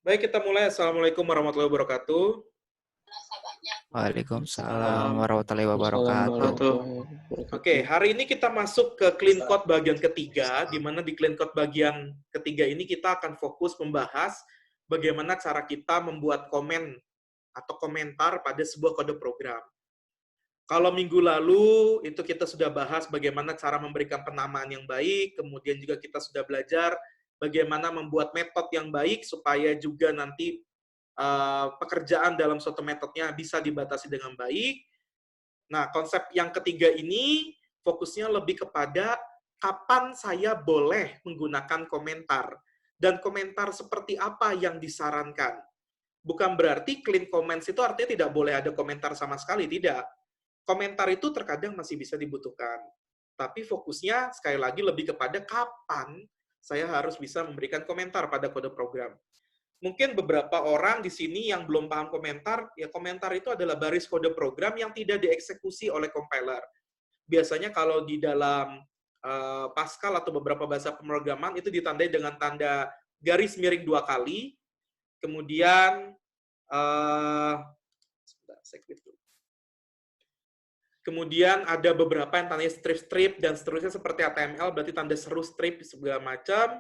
Baik, kita mulai. Assalamualaikum warahmatullahi wabarakatuh. Waalaikumsalam Salam. warahmatullahi wabarakatuh. Assalamualaikum warahmatullahi Oke, wabarakatuh. hari ini kita masuk ke Clean Code bagian ketiga, di mana di Clean Code bagian ketiga ini kita akan fokus membahas bagaimana cara kita membuat komen atau komentar pada sebuah kode program. Kalau minggu lalu itu kita sudah bahas bagaimana cara memberikan penamaan yang baik, kemudian juga kita sudah belajar bagaimana membuat metode yang baik supaya juga nanti pekerjaan dalam suatu metodenya bisa dibatasi dengan baik. Nah, konsep yang ketiga ini fokusnya lebih kepada kapan saya boleh menggunakan komentar dan komentar seperti apa yang disarankan. Bukan berarti clean comments itu artinya tidak boleh ada komentar sama sekali, tidak. Komentar itu terkadang masih bisa dibutuhkan. Tapi fokusnya sekali lagi lebih kepada kapan saya harus bisa memberikan komentar pada kode program. Mungkin beberapa orang di sini yang belum paham komentar, ya komentar itu adalah baris kode program yang tidak dieksekusi oleh compiler. Biasanya kalau di dalam Pascal atau beberapa bahasa pemrograman itu ditandai dengan tanda garis miring 2 kali, kemudian kemudian ada beberapa yang tandanya strip-strip dan seterusnya seperti HTML, berarti tanda seru strip segala macam.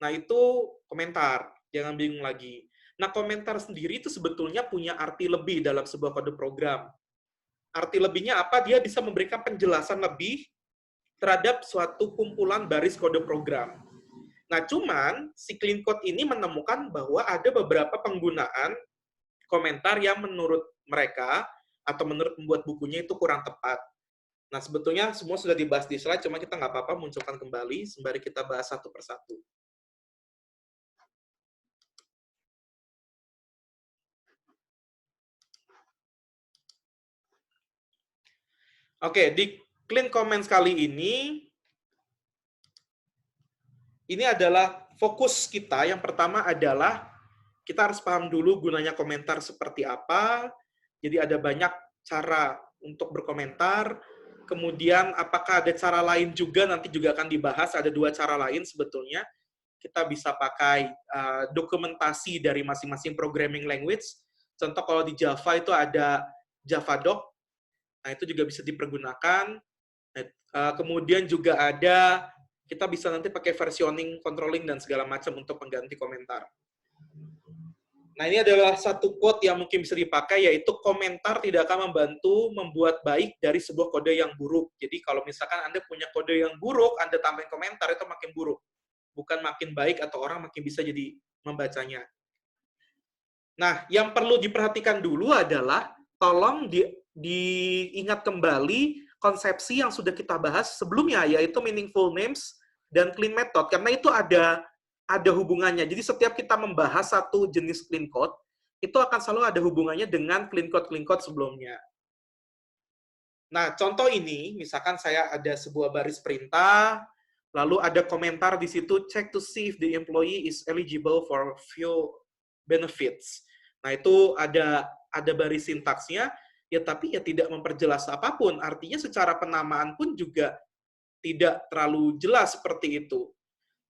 Nah, itu komentar. Jangan bingung lagi. Nah, komentar sendiri itu sebetulnya punya arti lebih dalam sebuah kode program. Arti lebihnya apa? Dia bisa memberikan penjelasan lebih terhadap suatu kumpulan baris kode program. Nah, cuman si clean code ini menemukan bahwa ada beberapa penggunaan komentar yang menurut mereka atau menurut pembuat bukunya itu kurang tepat. Nah, sebetulnya semua sudah dibahas di slide, cuma kita nggak apa-apa munculkan kembali sembari kita bahas satu persatu. Oke, di clean comments kali ini adalah fokus kita. Yang pertama adalah kita harus paham dulu gunanya komentar seperti apa. Jadi ada banyak cara untuk berkomentar. Kemudian apakah ada cara lain juga, nanti juga akan dibahas. Ada 2 cara lain sebetulnya. Kita bisa pakai dokumentasi dari masing-masing programming language. Contoh kalau di Java itu ada Javadoc. Nah, itu juga bisa dipergunakan. Kemudian juga ada, kita bisa nanti pakai versioning, controlling, dan segala macam untuk mengganti komentar. Nah, ini adalah satu quote yang mungkin bisa dipakai, yaitu komentar tidak akan membantu membuat baik dari sebuah kode yang buruk. Jadi kalau misalkan Anda punya kode yang buruk, Anda tambahin komentar, itu makin buruk. Bukan makin baik atau orang makin bisa jadi membacanya. Nah, yang perlu diperhatikan dulu adalah, tolong diingat kembali konsepsi yang sudah kita bahas sebelumnya, yaitu meaningful names dan clean method, karena itu ada hubungannya. Jadi setiap kita membahas satu jenis clean code, itu akan selalu ada hubungannya dengan clean code sebelumnya. Nah, contoh ini, misalkan saya ada sebuah baris perintah, lalu ada komentar di situ, check to see if the employee is eligible for few benefits. Nah, itu ada baris sintaksnya, ya tapi ya tidak memperjelas apapun. Artinya secara penamaan pun juga tidak terlalu jelas seperti itu.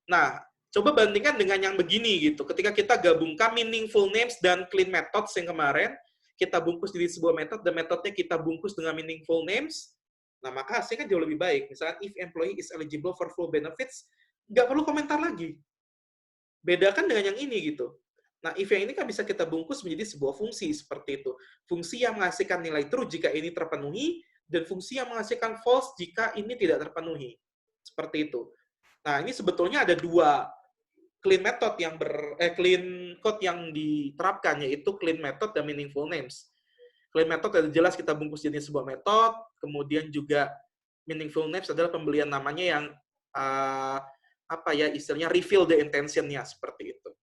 Nah, coba bandingkan dengan yang begini gitu. Ketika kita gabungkan meaningful names dan clean methods yang kemarin, kita bungkus jadi sebuah metode, dan metodenya kita bungkus dengan meaningful names, nah maka hasilnya kan jauh lebih baik. Misalkan, if employee is eligible for full benefits, nggak perlu komentar lagi. Bedakan dengan yang ini gitu. Nah, if yang ini kan bisa kita bungkus menjadi sebuah fungsi seperti itu. Fungsi yang menghasilkan nilai true jika ini terpenuhi, dan fungsi yang menghasilkan false jika ini tidak terpenuhi. Seperti itu. Nah, ini sebetulnya ada 2 clean method clean code yang diterapkan, yaitu clean method dan meaningful names. Clean method ada jelas kita bungkus jadi sebuah metode, kemudian juga meaningful names adalah pembelian namanya yang istilahnya reveal the intention-nya seperti itu.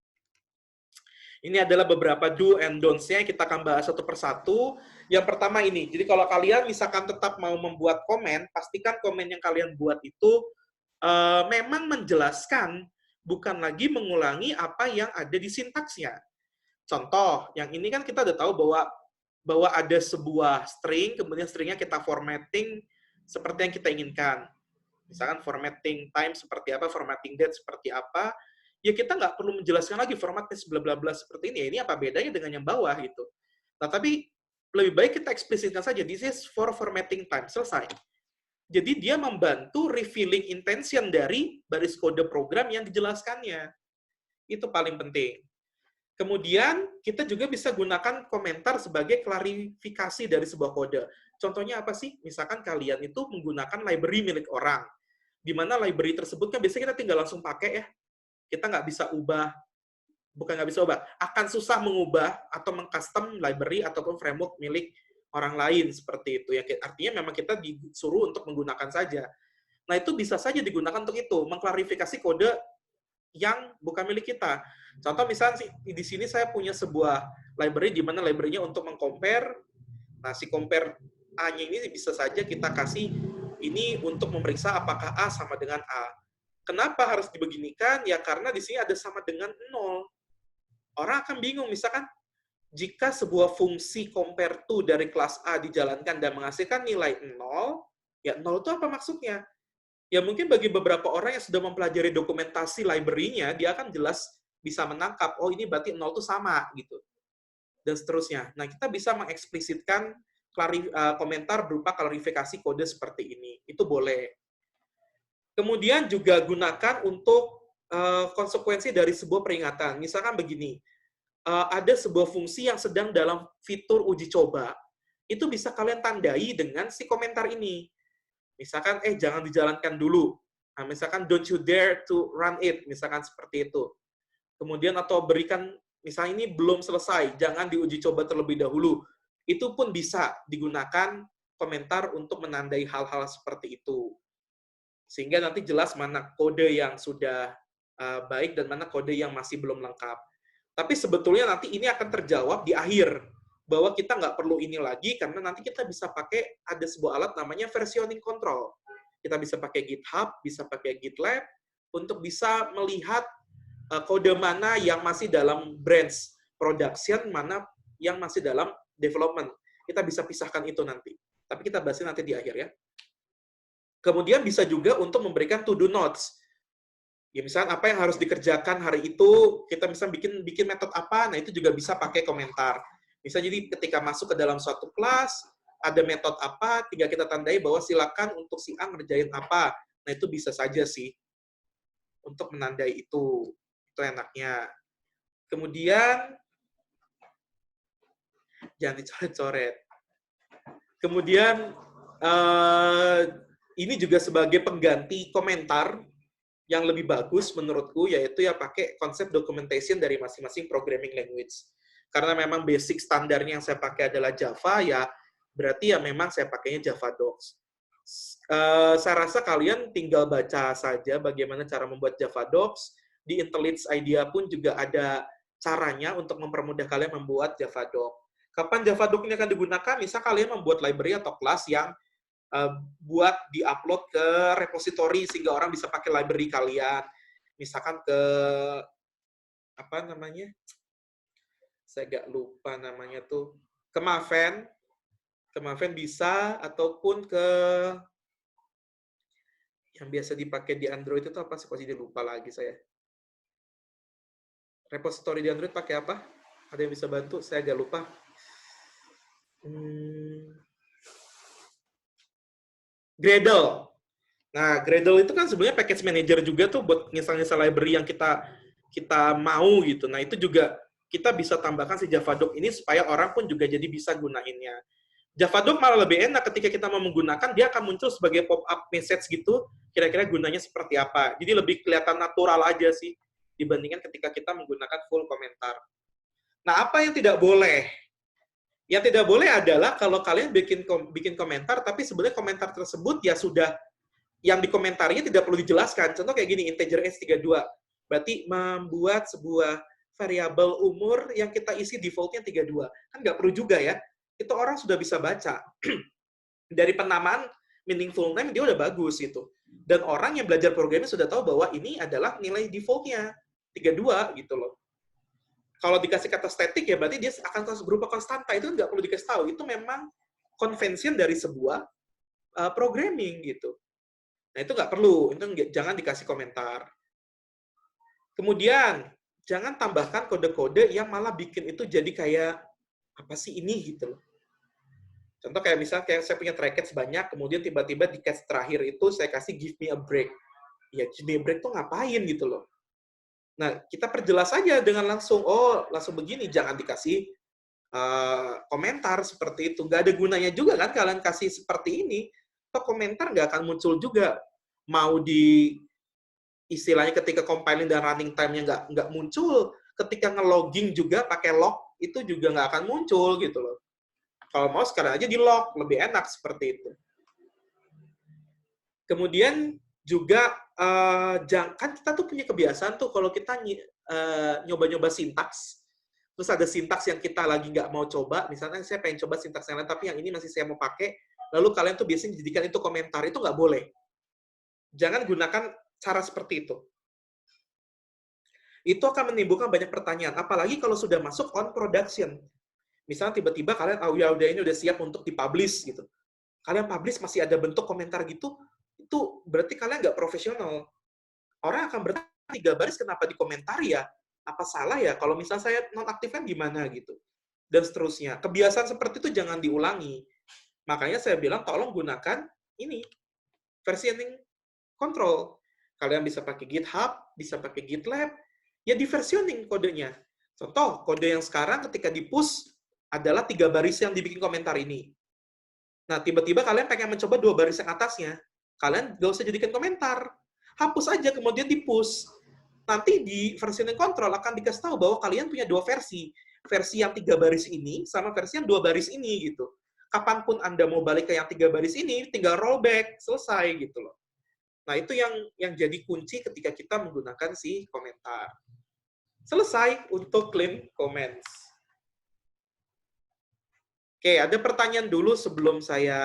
Ini adalah beberapa do and don'ts-nya, kita akan bahas satu persatu. Yang pertama ini, jadi kalau kalian misalkan tetap mau membuat komen, pastikan komen yang kalian buat itu memang menjelaskan, bukan lagi mengulangi apa yang ada di sintaksnya. Contoh, yang ini kan kita udah tahu bahwa ada sebuah string, kemudian stringnya kita formatting seperti yang kita inginkan. Misalkan formatting time seperti apa, formatting date seperti apa, ya kita nggak perlu menjelaskan lagi formatnya bla bla bla seperti ini. Ini apa bedanya dengan yang bawah gitu. Nah, tapi lebih baik kita eksplisitkan saja, this is for formatting time, selesai. Jadi dia membantu revealing intention dari baris kode program yang dijelaskannya. Itu paling penting. Kemudian kita juga bisa gunakan komentar sebagai klarifikasi dari sebuah kode. Contohnya apa sih? Misalkan kalian itu menggunakan library milik orang, di mana library tersebut kan biasanya kita tinggal langsung pakai ya. Kita nggak bisa ubah, bukan nggak bisa ubah, akan susah mengubah atau mengcustom library ataupun framework milik orang lain seperti itu. Ya, artinya memang kita disuruh untuk menggunakan saja. Nah, itu bisa saja digunakan untuk itu, mengklarifikasi kode yang bukan milik kita. Contoh misalnya di sini saya punya sebuah library di mana library-nya untuk mengcompare. Nah, si compare A-nya ini bisa saja kita kasih ini untuk memeriksa apakah A sama dengan A. Kenapa harus dibeginikan? Ya karena di sini ada sama dengan 0. Orang akan bingung, misalkan jika sebuah fungsi compare to dari kelas A dijalankan dan menghasilkan nilai 0, ya 0 itu apa maksudnya? Ya mungkin bagi beberapa orang yang sudah mempelajari dokumentasi library-nya, dia akan jelas bisa menangkap, oh ini berarti 0 itu sama, gitu. Dan seterusnya. Nah, kita bisa mengeksplisitkan komentar berupa klarifikasi kode seperti ini. Itu boleh. Kemudian juga gunakan untuk konsekuensi dari sebuah peringatan. Misalkan begini, ada sebuah fungsi yang sedang dalam fitur uji coba, itu bisa kalian tandai dengan si komentar ini. Misalkan, jangan dijalankan dulu. Nah, misalkan, don't you dare to run it. Misalkan seperti itu. Kemudian, atau berikan, misalnya ini belum selesai, jangan diuji coba terlebih dahulu. Itu pun bisa digunakan komentar untuk menandai hal-hal seperti itu. Sehingga nanti jelas mana kode yang sudah baik dan mana kode yang masih belum lengkap. Tapi sebetulnya nanti ini akan terjawab di akhir, bahwa kita nggak perlu ini lagi, karena nanti kita bisa pakai, ada sebuah alat namanya versioning control. Kita bisa pakai GitHub, bisa pakai GitLab, untuk bisa melihat kode mana yang masih dalam branch production, mana yang masih dalam development. Kita bisa pisahkan itu nanti. Tapi kita bahasnya nanti di akhir ya. Kemudian bisa juga untuk memberikan to-do notes. Ya, misalnya apa yang harus dikerjakan hari itu, kita misalnya bikin metode apa, nah itu juga bisa pakai komentar. Misalnya jadi ketika masuk ke dalam suatu kelas, ada metode apa, tinggal kita tandai bahwa silakan untuk si A ngerjain apa. Nah itu bisa saja sih untuk menandai itu. Itu enaknya. Kemudian, jangan dicoret-coret. Kemudian, ini juga sebagai pengganti komentar yang lebih bagus menurutku, yaitu ya pakai konsep documentation dari masing-masing programming language. Karena memang basic standarnya yang saya pakai adalah Java, ya berarti ya memang saya pakainya Java Docs. Saya rasa kalian tinggal baca saja bagaimana cara membuat Java Docs. Di IntelliJ IDEA pun juga ada caranya untuk mempermudah kalian membuat Java Doc. Kapan Java Doc ini akan digunakan? Misal kalian membuat library atau kelas yang buat di-upload ke repository sehingga orang bisa pakai library kalian. Misalkan ke apa namanya? Saya agak lupa namanya tuh. Ke Maven. Ke Maven bisa, ataupun ke yang biasa dipakai di Android itu apa sih? Kok jadi lupa lagi saya. Repository di Android pakai apa? Ada yang bisa bantu? Saya agak lupa. Gradle. Nah, Gradle itu kan sebenarnya package manager juga tuh buat nyisal-nyisal library yang kita mau gitu. Nah, itu juga kita bisa tambahkan si Java Doc ini supaya orang pun juga jadi bisa gunainnya. Java Doc malah lebih enak ketika kita mau menggunakan, dia akan muncul sebagai pop-up message gitu, kira-kira gunanya seperti apa. Jadi lebih kelihatan natural aja sih dibandingkan ketika kita menggunakan full komentar. Nah, apa yang tidak boleh? Yang tidak boleh adalah kalau kalian bikin komentar, tapi sebenarnya komentar tersebut ya sudah, yang dikomentarinya tidak perlu dijelaskan. Contoh kayak gini, integer x32. Berarti membuat sebuah variabel umur yang kita isi default-nya 32. Kan nggak perlu juga ya. Itu orang sudah bisa baca. Dari penamaan meaningful name, dia udah bagus gitu. Dan orang yang belajar programming sudah tahu bahwa ini adalah nilai default-nya. 32 gitu loh. Kalau dikasih kata static ya berarti dia akan terus berupa konstanta. Itu nggak perlu dikasih tahu. Itu memang convention dari sebuah programming gitu. Nah itu nggak perlu. Itu jangan dikasih komentar. Kemudian, jangan tambahkan kode-kode yang malah bikin itu jadi kayak, apa sih ini gitu loh. Contoh kayak misalnya kayak saya punya try catch banyak, kemudian tiba-tiba di catch terakhir itu saya kasih give me a break. Ya, give me a break tuh ngapain gitu loh. Nah, kita perjelas aja dengan langsung, oh langsung begini, jangan dikasih komentar seperti itu. Nggak ada gunanya juga kan kalian kasih seperti ini, atau komentar nggak akan muncul juga. Mau di istilahnya ketika compiling dan running time-nya nggak muncul, ketika nge-logging juga pakai log, itu juga nggak akan muncul gitu loh. Kalau mau sekarang aja di log, lebih enak seperti itu. Kemudian juga, kan kita tuh punya kebiasaan tuh kalau kita nyoba-nyoba sintaks, terus ada sintaks yang kita lagi nggak mau coba, misalnya saya pengen coba sintaks yang lain, tapi yang ini masih saya mau pakai, lalu kalian tuh biasanya jadikan itu komentar, itu nggak boleh. Jangan gunakan cara seperti itu. Itu akan menimbulkan banyak pertanyaan, apalagi kalau sudah masuk on production. Misalnya tiba-tiba kalian, oh ya udah ini udah siap untuk dipublish gitu. Kalian publish masih ada bentuk komentar gitu, itu berarti kalian nggak profesional. Orang akan bertanya 3 baris kenapa dikomentari ya? Apa salah ya? Kalau misalnya saya nonaktifkan gimana gitu? Dan seterusnya. Kebiasaan seperti itu jangan diulangi. Makanya saya bilang tolong gunakan ini, versioning control. Kalian bisa pakai GitHub, bisa pakai GitLab, ya di versioning kodenya. Contoh, kode yang sekarang ketika di-push adalah 3 baris yang dibikin komentar ini. Nah, tiba-tiba kalian pengen mencoba 2 baris yang atasnya. Kalian nggak usah jadikan komentar. Hapus aja, kemudian di-push. Nanti di versioning control akan dikasih tahu bahwa kalian punya 2 versi. Versi yang 3 baris ini, sama versi yang 2 baris ini, gitu. Kapanpun Anda mau balik ke yang 3 baris ini, tinggal rollback, selesai, gitu loh. Nah, itu yang jadi kunci ketika kita menggunakan si komentar. Selesai untuk clean comments. Oke, ada pertanyaan dulu sebelum saya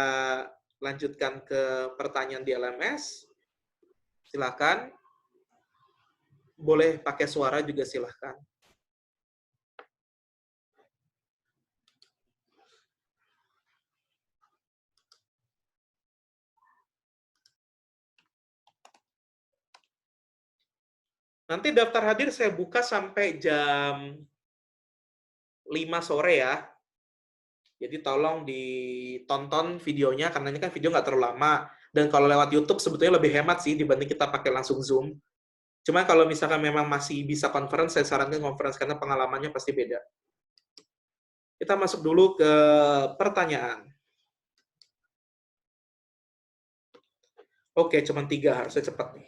lanjutkan ke pertanyaan di LMS. Silakan. Boleh pakai suara juga silakan. Nanti daftar hadir saya buka sampai jam 5 sore ya. Jadi tolong ditonton videonya, karena ini kan video nggak terlalu lama. Dan kalau lewat YouTube sebetulnya lebih hemat sih dibanding kita pakai langsung Zoom. Cuma kalau misalkan memang masih bisa conference, saya sarankan conference karena pengalamannya pasti beda. Kita masuk dulu ke pertanyaan. Oke, cuma 3, harusnya cepat nih.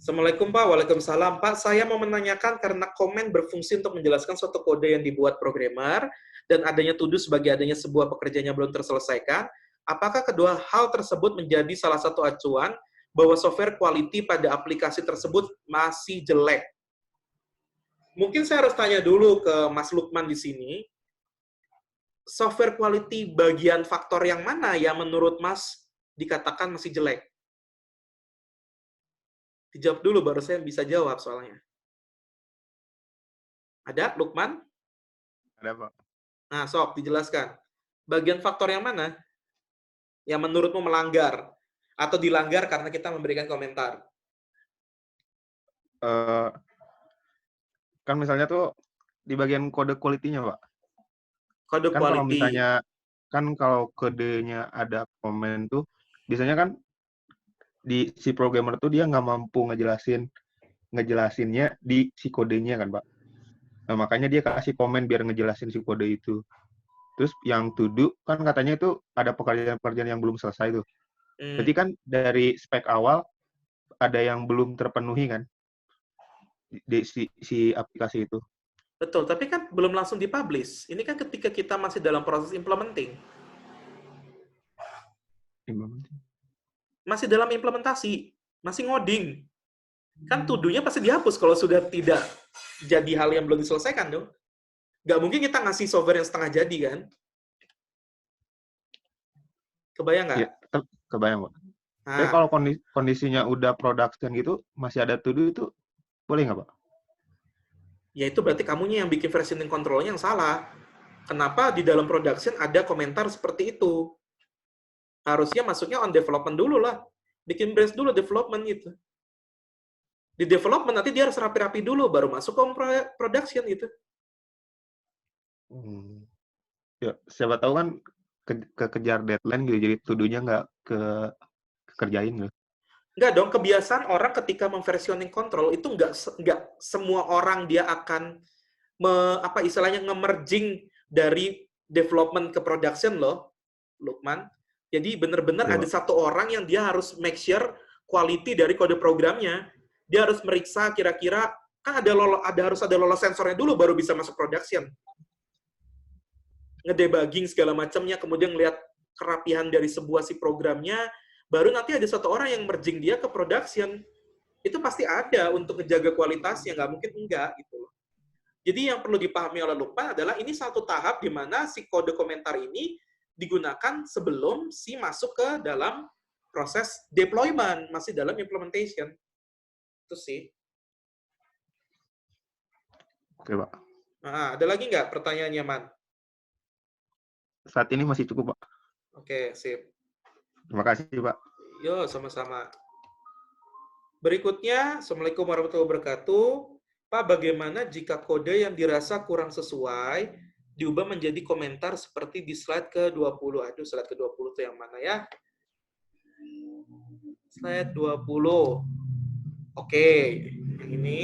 Assalamualaikum Pak, Waalaikumsalam. Pak, saya mau menanyakan karena komen berfungsi untuk menjelaskan suatu kode yang dibuat programmer dan adanya tuduh sebagai adanya sebuah pekerjaan yang belum terselesaikan, apakah kedua hal tersebut menjadi salah satu acuan bahwa software quality pada aplikasi tersebut masih jelek? Mungkin saya harus tanya dulu ke Mas Lukman di sini, software quality bagian faktor yang mana yang menurut Mas dikatakan masih jelek? Dijawab dulu, baru saya bisa jawab soalnya. Ada, Lukman? Ada, Pak. Nah, sok, dijelaskan. Bagian faktor yang mana yang menurutmu melanggar? Atau dilanggar karena kita memberikan komentar? Kan misalnya tuh di bagian kode quality-nya, Pak. Kode Kan kalau quality. misalnya, kan kalau kodenya ada komen tuh, biasanya kan di si programmer tuh dia nggak mampu ngejelasinnya di si kodenya kan, Pak. Nah, makanya dia kasih komen biar ngejelasin si kode itu. Terus yang to do, kan katanya itu ada pekerjaan-pekerjaan yang belum selesai tuh. Berarti kan dari spek awal ada yang belum terpenuhi kan di si aplikasi itu. Betul, tapi kan belum langsung dipublish. Ini kan ketika kita masih dalam proses implementing. Masih dalam implementasi, masih ngoding. Kan tuduhnya pasti dihapus kalau sudah tidak jadi hal yang belum diselesaikan dong. Nggak mungkin kita ngasih software yang setengah jadi kan? Kebayang nggak? Ya, kebayang, Pak. Nah, Tapi kalau kondisinya udah production gitu, masih ada to-do itu, boleh nggak, Pak? ya itu berarti kamunya yang bikin versioning control-nya yang salah. Kenapa di dalam production ada komentar seperti itu? Harusnya masuknya on development dulu lah. Bikin branch dulu development gitu. Di development nanti dia harus rapi-rapi dulu, baru masuk ke production gitu. Ya, siapa tahu kan kekejar deadline gitu, jadi tuduhnya nggak kekerjain gitu. Nggak dong, kebiasaan orang ketika memversioning control itu nggak semua orang dia akan istilahnya nge-merging dari development ke production loh, Lukman. Jadi benar-benar Ya, ada satu orang yang dia harus make sure quality dari kode programnya. Dia harus meriksa kira-kira kan harus ada lolos sensornya dulu baru bisa masuk production. Ngedebugging segala macamnya, kemudian ngelihat kerapihan dari sebuah si programnya, baru nanti ada satu orang yang merging dia ke production. Itu pasti ada untuk menjaga kualitasnya, nggak mungkin enggak gitu loh. Jadi yang perlu dipahami oleh Lukman adalah ini satu tahap di mana si kode komentar ini digunakan sebelum si masuk ke dalam proses deployment, masih dalam implementation. Itu sih. oke, Pak. Nah, ada lagi nggak pertanyaannya, Man? Saat ini masih cukup, Pak. Oke, sip. Terima kasih, Pak. Yo, sama-sama. Berikutnya, Assalamualaikum warahmatullahi wabarakatuh. Pak, bagaimana jika kode yang dirasa kurang sesuai diubah menjadi komentar seperti di slide ke-20? Aduh, slide ke-20 itu yang mana ya? Slide 20. Oke, yang ini.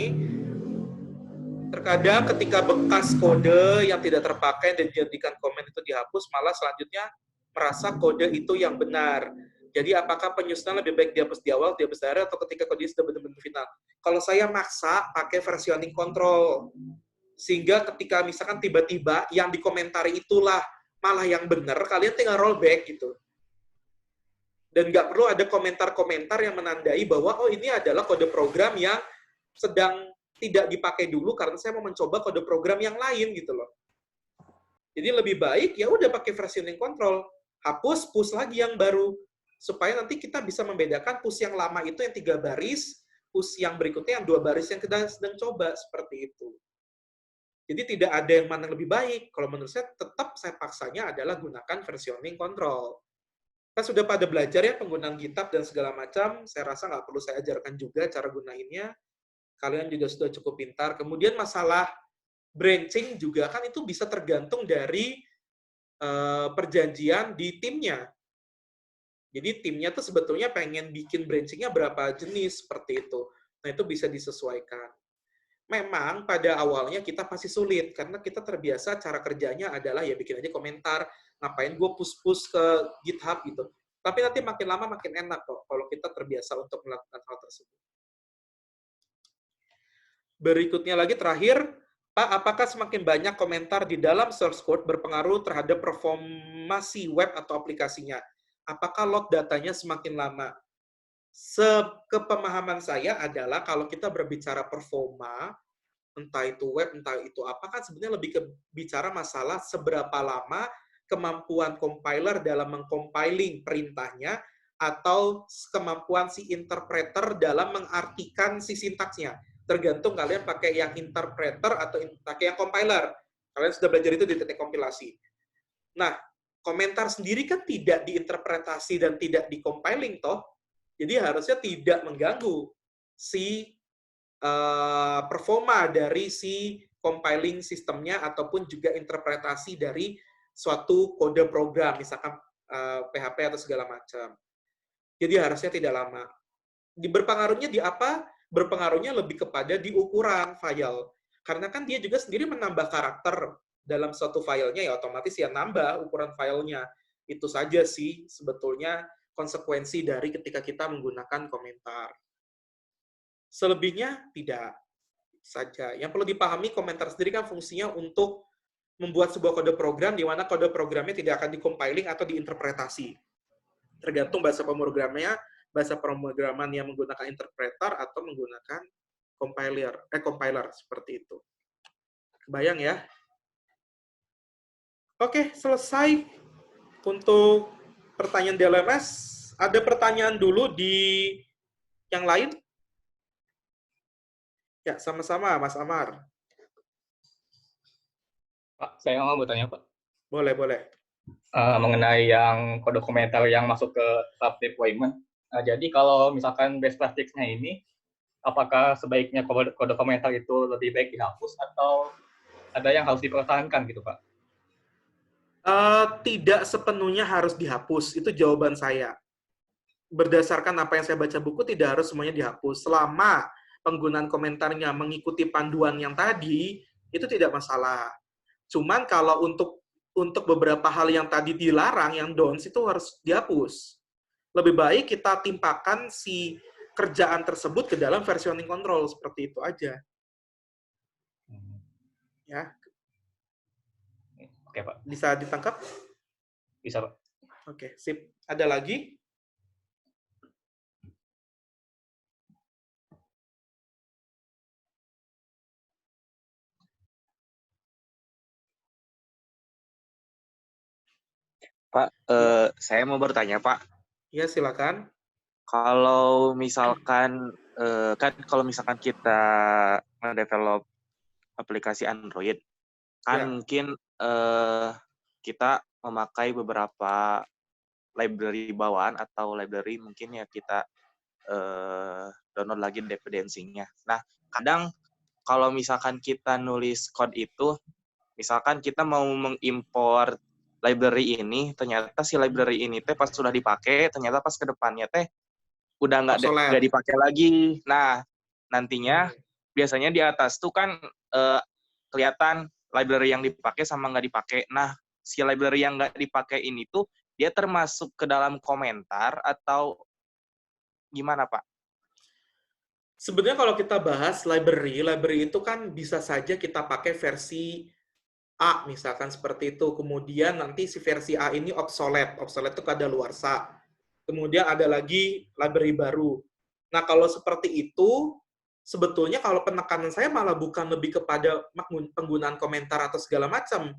Terkadang ketika bekas kode yang tidak terpakai dan dijadikan komen itu dihapus, malah selanjutnya merasa kode itu yang benar. Jadi apakah penyusunan lebih baik dihapus di awal, dihapus di akhir, atau ketika kode sudah benar-benar final? Kalau saya maksa pakai versioning control, sehingga ketika misalkan tiba-tiba yang dikomentari itulah malah yang benar, kalian tinggal rollback gitu. Dan nggak perlu ada komentar-komentar yang menandai bahwa oh ini adalah kode program yang sedang tidak dipakai dulu karena saya mau mencoba kode program yang lain gitu loh. Jadi lebih baik ya udah pakai versioning control, hapus, push lagi yang baru supaya nanti kita bisa membedakan push yang lama itu yang 3 baris, push yang berikutnya yang 2 baris yang kita sedang coba seperti itu. Jadi tidak ada yang mana lebih baik. Kalau menurut saya tetap saya paksanya adalah gunakan versioning control. Kan sudah pada belajar ya penggunaan GitHub dan segala macam, saya rasa nggak perlu saya ajarkan juga cara gunainnya. Kalian juga sudah cukup pintar. Kemudian masalah branching juga kan itu bisa tergantung dari perjanjian di timnya. Jadi timnya tuh sebetulnya pengen bikin branchingnya berapa jenis seperti itu. Nah itu bisa disesuaikan. Memang pada awalnya kita pasti sulit karena kita terbiasa cara kerjanya adalah ya bikin aja komentar, ngapain gue push-push ke GitHub gitu. Tapi nanti makin lama makin enak kok kalau kita terbiasa untuk melakukan hal tersebut. Berikutnya lagi terakhir, Pak, apakah semakin banyak komentar di dalam source code berpengaruh terhadap performasi web atau aplikasinya? Apakah log datanya semakin lama? Sekepemahaman saya adalah kalau kita berbicara performa, entah itu web, entah itu apa, kan sebenarnya lebih ke bicara masalah seberapa lama kemampuan compiler dalam mengcompiling perintahnya atau kemampuan si interpreter dalam mengartikan si sintaksnya. Tergantung kalian pakai yang interpreter atau pakai yang compiler. Kalian sudah belajar itu di teknik kompilasi. Nah, komentar sendiri kan tidak diinterpretasi dan tidak dicompiling toh. Jadi harusnya tidak mengganggu si performa dari si compiling sistemnya ataupun juga interpretasi dari suatu kode program, misalkan PHP atau segala macam. Jadi harusnya tidak lama. Berpengaruhnya di apa? Berpengaruhnya lebih kepada di ukuran file. Karena kan dia juga sendiri menambah karakter dalam suatu filenya, ya otomatis ya nambah ukuran filenya. Itu saja sih sebetulnya konsekuensi dari ketika kita menggunakan komentar. Selebihnya tidak saja. Yang perlu dipahami, komentar sendiri kan fungsinya untuk membuat sebuah kode program di mana kode programnya tidak akan dicompiling atau diinterpretasi. Tergantung bahasa pemrogramannya, bahasa pemrograman yang menggunakan interpreter atau menggunakan compiler seperti itu. Kebayang ya? Oke, selesai untuk pertanyaan di LMS. Ada pertanyaan dulu di yang lain? Ya, sama-sama, Mas Amar. Pak, saya mau bertanya, Pak. Boleh, boleh. Mengenai yang kode komentar yang masuk ke tahap deployment. Jadi kalau misalkan best practice-nya ini, apakah sebaiknya kode komentar itu lebih baik dihapus atau ada yang harus dipertahankan gitu, Pak? Tidak sepenuhnya harus dihapus, itu jawaban saya. Berdasarkan apa yang saya baca buku, tidak harus semuanya dihapus. Selama penggunaan komentarnya mengikuti panduan yang tadi, itu tidak masalah. Cuman kalau untuk beberapa hal yang tadi dilarang, yang don'ts, itu harus dihapus. Lebih baik kita timpakan si kerjaan tersebut ke dalam versioning control, seperti itu aja. Ya. Oke, Pak. Bisa ditangkap? Bisa, Pak. Oke, sip. Ada lagi? Pak, saya mau bertanya, Pak. Ya, silakan. Kalau misalkan kalau misalkan kita mendevelop aplikasi Android, kan Ya. mungkin kita memakai beberapa library bawaan atau library mungkin ya kita download lagi dependensinya. Nah, kadang kalau misalkan kita nulis code itu, misalkan kita mau mengimport library ini, ternyata si library ini teh pas sudah dipakai, ternyata pas ke depannya teh udah nggak dipakai lagi. Nah, nantinya biasanya di atas tuh kan kelihatan library yang dipakai sama nggak dipakai. Nah, si library yang nggak dipakai ini tuh dia termasuk ke dalam komentar atau gimana, Pak? Sebenarnya kalau kita bahas library itu kan bisa saja kita pakai versi A, misalkan seperti itu. Kemudian nanti si versi A ini obsolete. Obsolete itu kadaluarsa. Kemudian ada lagi library baru. Nah, kalau seperti itu, sebetulnya kalau penekanan saya malah bukan lebih kepada penggunaan komentar atau segala macam.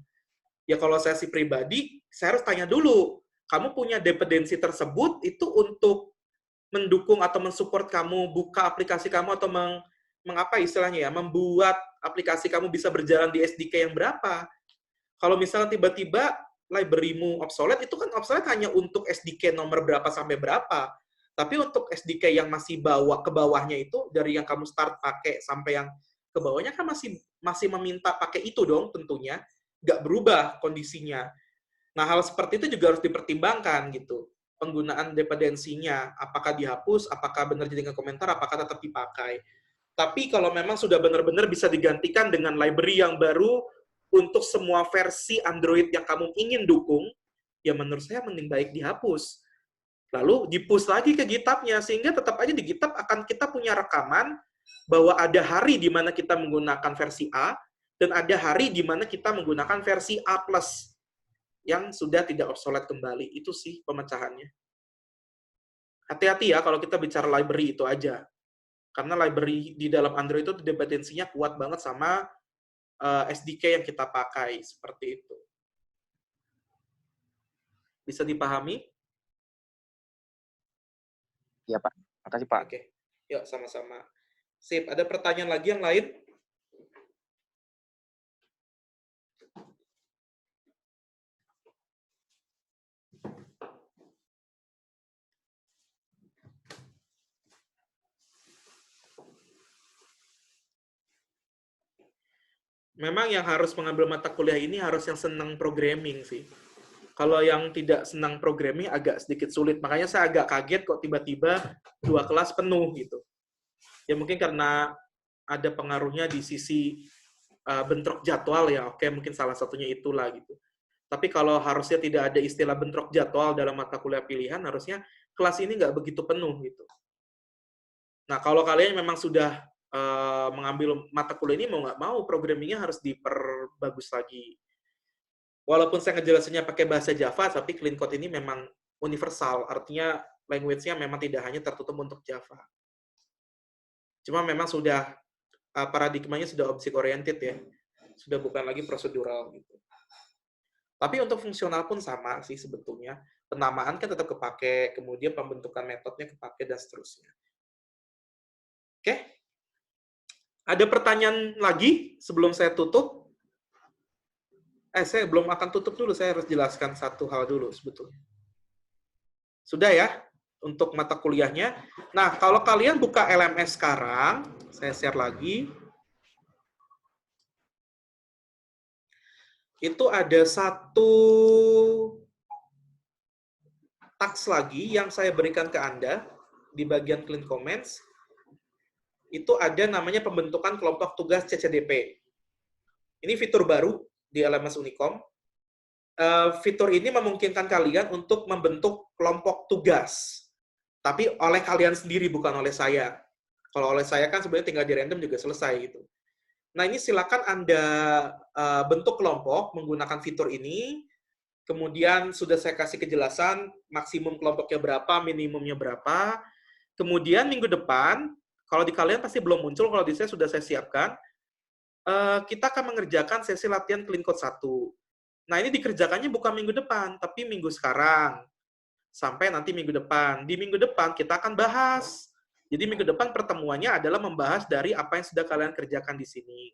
Ya kalau saya si pribadi, saya harus tanya dulu, kamu punya dependensi tersebut itu untuk mendukung atau mensupport kamu buka aplikasi kamu atau mengapa istilahnya ya, membuat aplikasi kamu bisa berjalan di SDK yang berapa. Kalau misalnya tiba-tiba library-mu obsolete, itu kan obsolete hanya untuk SDK nomor berapa sampai berapa. Tapi untuk SDK yang masih ke bawahnya itu, dari yang kamu start pakai sampai yang ke bawahnya kan masih meminta pakai itu dong tentunya. Nggak berubah kondisinya. Nah, hal seperti itu juga harus dipertimbangkan gitu. Penggunaan dependensinya, apakah dihapus, apakah benar jadi dengan komentar, apakah tetap dipakai. Tapi kalau memang sudah benar-benar bisa digantikan dengan library yang baru untuk semua versi Android yang kamu ingin dukung, ya menurut saya mending baik dihapus. Lalu di-push lagi ke GitHub-nya, sehingga tetap aja di GitHub akan kita punya rekaman bahwa ada hari di mana kita menggunakan versi A, dan ada hari di mana kita menggunakan versi A+, yang sudah tidak obsolete kembali. Itu sih pemecahannya. Hati-hati ya kalau kita bicara library itu aja. Karena library di dalam Android itu dependensinya kuat banget sama SDK yang kita pakai, seperti itu. Bisa dipahami? Iya, Pak. Makasih, Pak. Oke. Yuk, sama-sama. Sip, ada pertanyaan lagi yang lain? Memang yang harus mengambil mata kuliah ini harus yang senang programming sih. Kalau yang tidak senang programming agak sedikit sulit. Makanya saya agak kaget kok tiba-tiba 2 kelas penuh gitu. Ya mungkin karena ada pengaruhnya di sisi bentrok jadwal ya. Oke, mungkin salah satunya itulah gitu. Tapi kalau harusnya tidak ada istilah bentrok jadwal dalam mata kuliah pilihan, harusnya kelas ini nggak begitu penuh gitu. Nah, kalau kalian memang sudah mengambil mata kuliah ini, mau nggak mau, programmingnya harus diperbagus lagi. Walaupun saya ngejelasinnya pakai bahasa Java, tapi clean code ini memang universal, artinya language-nya memang tidak hanya tertutup untuk Java. Cuma memang sudah paradigmanya sudah object oriented ya, sudah bukan lagi prosedural gitu. Tapi untuk fungsional pun sama sih sebetulnya. Penamaan kan tetap kepake, kemudian pembentukan metodenya kepake, dan seterusnya. Oke? Ada pertanyaan lagi sebelum saya tutup? Saya belum akan tutup dulu, saya harus jelaskan satu hal dulu sebetulnya. Sudah ya? untuk mata kuliahnya. Nah, kalau kalian buka LMS sekarang, saya share lagi. Itu ada satu task lagi yang saya berikan ke Anda di bagian clean comments. Itu ada namanya pembentukan kelompok tugas CCDP. Ini fitur baru di LMS Unicom. Fitur ini memungkinkan kalian untuk membentuk kelompok tugas. Tapi oleh kalian sendiri, bukan oleh saya. Kalau oleh saya kan sebenarnya tinggal di random juga selesai gitu. Nah, ini silakan Anda bentuk kelompok menggunakan fitur ini. Kemudian sudah saya kasih kejelasan maksimum kelompoknya berapa, minimumnya berapa. Kemudian minggu depan, kalau di kalian pasti belum muncul, kalau di saya sudah saya siapkan, kita akan mengerjakan sesi latihan Clean Code 1. Nah, ini dikerjakannya bukan minggu depan, tapi minggu sekarang. Sampai nanti minggu depan. Di minggu depan kita akan bahas. Jadi minggu depan pertemuannya adalah membahas dari apa yang sudah kalian kerjakan di sini.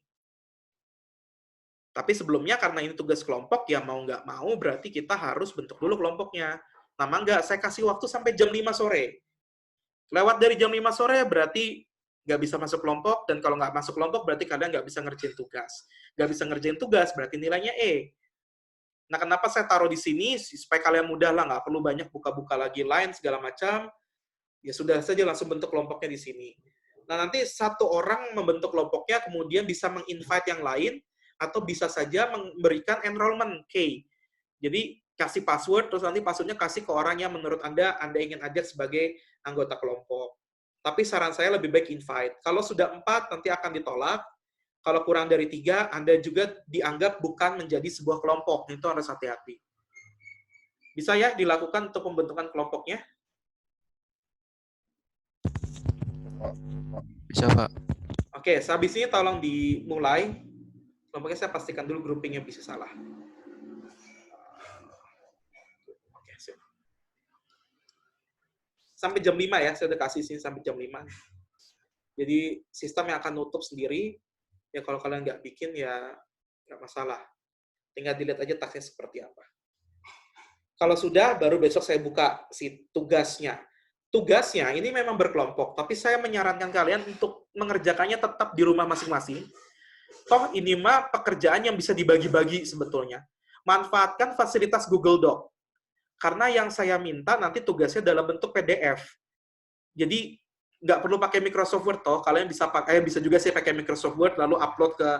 Tapi sebelumnya karena ini tugas kelompok, ya mau nggak mau berarti kita harus bentuk dulu kelompoknya. Nama nggak, saya kasih waktu sampai jam 5 sore. Lewat dari jam 5 sore berarti nggak bisa masuk kelompok, dan kalau nggak masuk kelompok berarti kalian nggak bisa ngerjain tugas. Nggak bisa ngerjain tugas berarti nilainya E. Nah, kenapa saya taruh di sini? Supaya kalian mudah lah, nggak perlu banyak buka-buka lagi line segala macam. Ya sudah saja langsung bentuk kelompoknya di sini. Nah, nanti satu orang membentuk kelompoknya, kemudian bisa meng-invite yang lain, atau bisa saja memberikan enrollment key. Jadi, kasih password, terus nanti passwordnya kasih ke orang yang menurut Anda ingin ajak sebagai anggota kelompok. Tapi saran saya lebih baik invite. Kalau sudah 4, nanti akan ditolak. Kalau kurang dari 3, Anda juga dianggap bukan menjadi sebuah kelompok. Itu harus hati-hati. Bisa ya dilakukan untuk pembentukan kelompoknya? Bisa, Pak. Oke, sehabis ini tolong dimulai. Kelompoknya saya pastikan dulu groupingnya bisa salah. Oke, sip. Sampai jam 5 ya, saya udah kasih sini sampai jam 5. Jadi sistem yang akan nutup sendiri. Ya kalau kalian nggak bikin ya nggak masalah. Tinggal dilihat aja tasknya seperti apa. Kalau sudah, baru besok saya buka si tugasnya. Tugasnya ini memang berkelompok, tapi saya menyarankan kalian untuk mengerjakannya tetap di rumah masing-masing. Toh ini mah pekerjaan yang bisa dibagi-bagi sebetulnya. Manfaatkan fasilitas Google Doc. Karena yang saya minta nanti tugasnya dalam bentuk PDF. Jadi nggak perlu pakai Microsoft Word toh, kalian bisa juga sih pakai Microsoft Word lalu upload ke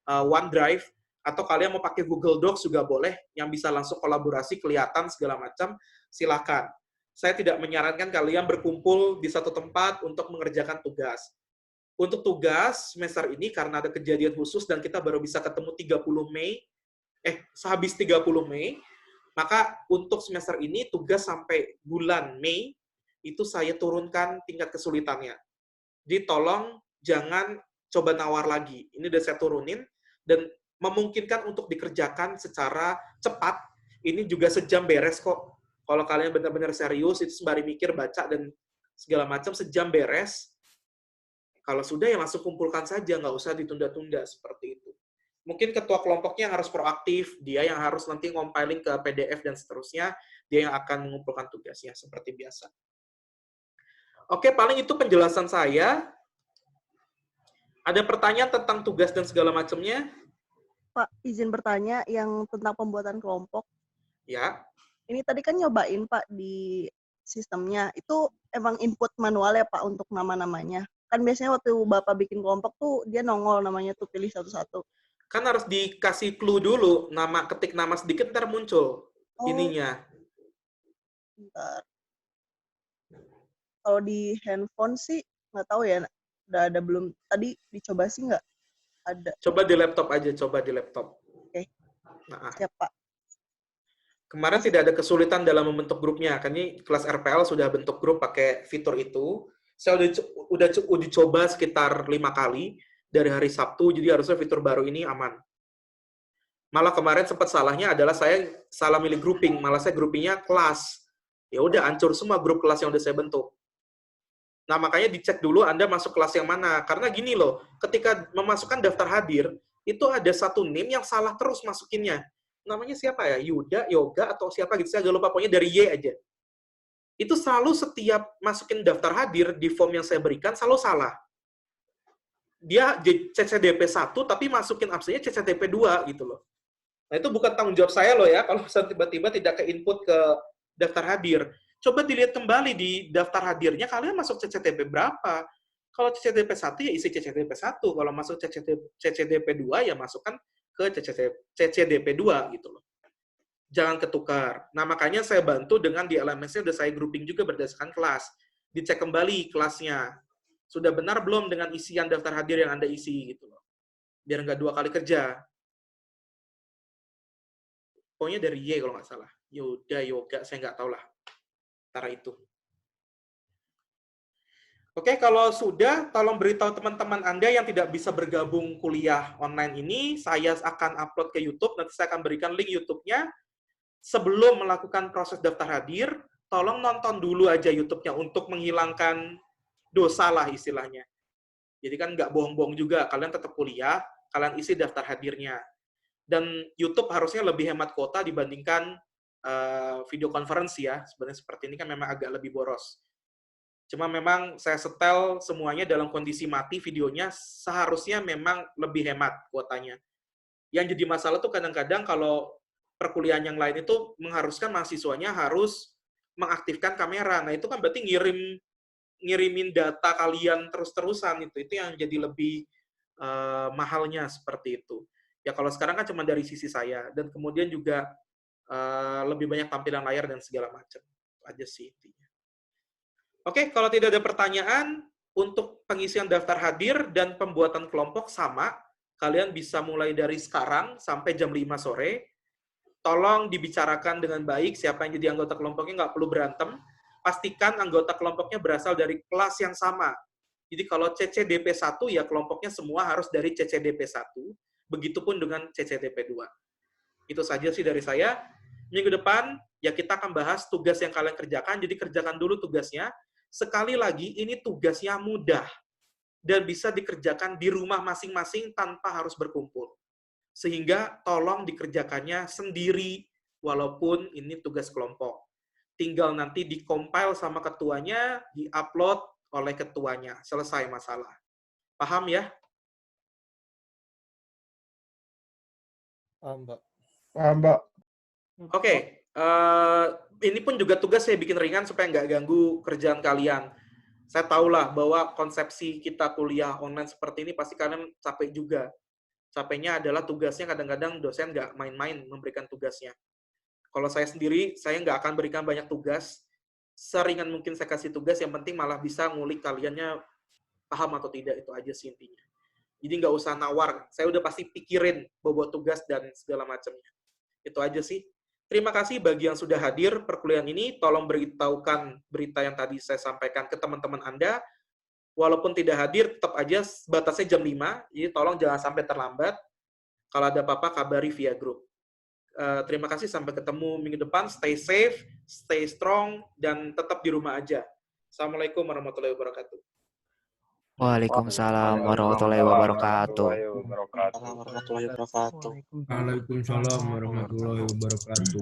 OneDrive, atau kalian mau pakai Google Docs juga boleh, yang bisa langsung kolaborasi, kelihatan segala macam, silakan. Saya tidak menyarankan kalian berkumpul di satu tempat untuk mengerjakan tugas. Untuk tugas semester ini karena ada kejadian khusus dan kita baru bisa ketemu 30 Mei, sehabis 30 Mei, maka untuk semester ini tugas sampai bulan Mei itu saya turunkan tingkat kesulitannya. Jadi tolong jangan coba nawar lagi. Ini udah saya turunin dan memungkinkan untuk dikerjakan secara cepat. Ini juga sejam beres kok. Kalau kalian benar-benar serius, itu sembari mikir, baca, dan segala macam, sejam beres. Kalau sudah, ya langsung kumpulkan saja, nggak usah ditunda-tunda seperti itu. Mungkin ketua kelompoknya harus proaktif, dia yang harus nanti ngompiling ke PDF dan seterusnya, dia yang akan mengumpulkan tugasnya, seperti biasa. Oke, paling itu penjelasan saya. Ada pertanyaan tentang tugas dan segala macamnya? Pak, izin bertanya yang tentang pembuatan kelompok. Ya. Ini tadi kan nyobain, Pak, di sistemnya. Itu emang input manual ya, Pak, untuk nama-namanya? Kan biasanya waktu Bapak bikin kelompok tuh, dia nongol namanya tuh, pilih satu-satu. Kan harus dikasih clue dulu, ketik nama sedikit, ntar muncul ininya. Bentar. Kalau di handphone sih, nggak tahu ya, udah ada belum. Tadi dicoba sih nggak ada. Coba di laptop aja, coba di laptop. Oke. Nah, siap, Pak. Kemarin tidak ada kesulitan dalam membentuk grupnya, kan ini kelas RPL sudah bentuk grup pakai fitur itu. Saya udah coba sekitar 5 kali dari hari Sabtu, jadi harusnya fitur baru ini aman. Malah kemarin sempat salahnya adalah saya salah milih grouping, malah saya groupingnya kelas. Ya udah hancur semua grup kelas yang udah saya bentuk. Nah, makanya dicek dulu Anda masuk kelas yang mana. Karena gini loh, ketika memasukkan daftar hadir, itu ada satu name yang salah terus masukinnya. Namanya siapa ya? Yuda, Yoga, atau siapa gitu. Saya agak lupa, pokoknya dari Y aja. itu selalu setiap masukin daftar hadir di form yang saya berikan selalu salah. Dia CCDP 1 tapi masukin absennya CCDP 2 gitu loh. Nah, itu bukan tanggung jawab saya loh ya, kalau misalnya tiba-tiba tidak ke input ke daftar hadir. Coba dilihat kembali di daftar hadirnya, kalian masuk CCDP berapa. Kalau CCDP 1 ya isi CCDP 1, kalau masuk CCDP 2 ya masukkan ke CCDP 2 gitu loh. Jangan ketukar. Nah, makanya saya bantu dengan di LMS-nya udah saya grouping juga berdasarkan kelas. Dicek kembali kelasnya. Sudah benar belum dengan isian daftar hadir yang Anda isi gitu loh. Biar nggak 2 kali kerja. Pokoknya dari Y kalau nggak salah. Yoga, saya nggak tahu lah. Antara itu. Oke, kalau sudah, tolong beritahu teman-teman Anda yang tidak bisa bergabung kuliah online ini, saya akan upload ke YouTube, nanti saya akan berikan link YouTube-nya. Sebelum melakukan proses daftar hadir, tolong nonton dulu aja YouTube-nya untuk menghilangkan dosa lah istilahnya. Jadi kan nggak bohong-bohong juga, kalian tetap kuliah, kalian isi daftar hadirnya. Dan YouTube harusnya lebih hemat kuota dibandingkan video conference ya. Sebenarnya seperti ini kan memang agak lebih boros. Cuma memang saya setel semuanya dalam kondisi mati videonya, seharusnya memang lebih hemat kuotanya. Yang jadi masalah tuh kadang-kadang kalau perkuliahan yang lain itu mengharuskan mahasiswanya harus mengaktifkan kamera. Nah, itu kan berarti ngirimin data kalian terus-terusan itu yang jadi lebih mahalnya seperti itu. Ya kalau sekarang kan cuma dari sisi saya, dan kemudian juga lebih banyak tampilan layar dan segala macam. Itu aja sih intinya. Oke, kalau tidak ada pertanyaan, untuk pengisian daftar hadir dan pembuatan kelompok sama, kalian bisa mulai dari sekarang sampai jam 5 sore. Tolong dibicarakan dengan baik, siapa yang jadi anggota kelompoknya nggak perlu berantem. Pastikan anggota kelompoknya berasal dari kelas yang sama. Jadi kalau CCDP 1, ya kelompoknya semua harus dari CCDP 1. Begitupun dengan CCDP 2. Itu saja sih dari saya. Minggu depan, ya kita akan bahas tugas yang kalian kerjakan. Jadi kerjakan dulu tugasnya. Sekali lagi, ini tugasnya mudah. Dan bisa dikerjakan di rumah masing-masing tanpa harus berkumpul. Sehingga tolong dikerjakannya sendiri, walaupun ini tugas kelompok. Tinggal nanti di-compile sama ketuanya, di-upload oleh ketuanya. Selesai masalah. Paham ya? Paham, Mbak. Paham, Mbak. Oke, ini pun juga tugas saya bikin ringan supaya nggak ganggu kerjaan kalian. Saya tahulah bahwa konsepsi kita kuliah online seperti ini pasti kalian capek juga. Capeknya adalah tugasnya kadang-kadang dosen nggak main-main memberikan tugasnya. Kalau saya sendiri, saya nggak akan berikan banyak tugas. Seringan mungkin saya kasih tugas, yang penting malah bisa ngulik kaliannya paham atau tidak, itu aja sih intinya. Jadi nggak usah nawar, saya udah pasti pikirin bobot tugas dan segala macamnya. Itu aja sih. Terima kasih bagi yang sudah hadir perkuliahan ini. Tolong beritahukan berita yang tadi saya sampaikan ke teman-teman Anda. Walaupun tidak hadir, tetap aja batasnya jam 5. Jadi tolong jangan sampai terlambat. Kalau ada apa-apa, kabari via grup. Terima kasih, sampai ketemu minggu depan. Stay safe, stay strong, dan tetap di rumah aja. Assalamualaikum warahmatullahi wabarakatuh. Waalaikumsalam warahmatullahi wabarakatuh. Warahmatullahi wabarakatuh. Waalaikumsalam warahmatullahi wabarakatuh.